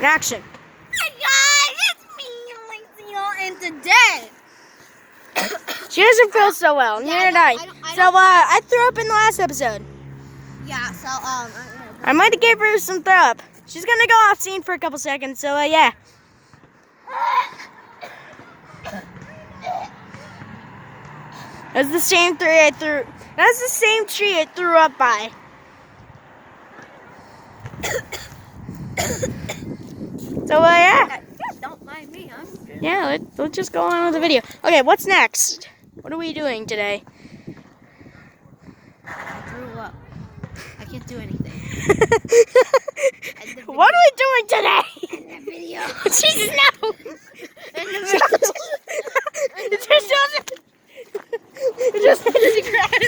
Action. Hey guys, it's me, Alexia, and today. She doesn't feel so well. Neither did I. I threw up in the last episode. Yeah, so I might have gave her some throw up. She's gonna go off scene for a couple seconds. So yeah. That's the same tree I threw. That's the same tree I threw up by. So yeah. don't mind me. Yeah, let's just go on with the video. Okay, what's next? What are we doing today? I threw up. I can't do anything. What are we doing today? In the video. Jesus, no! In the video. It just doesn't crash.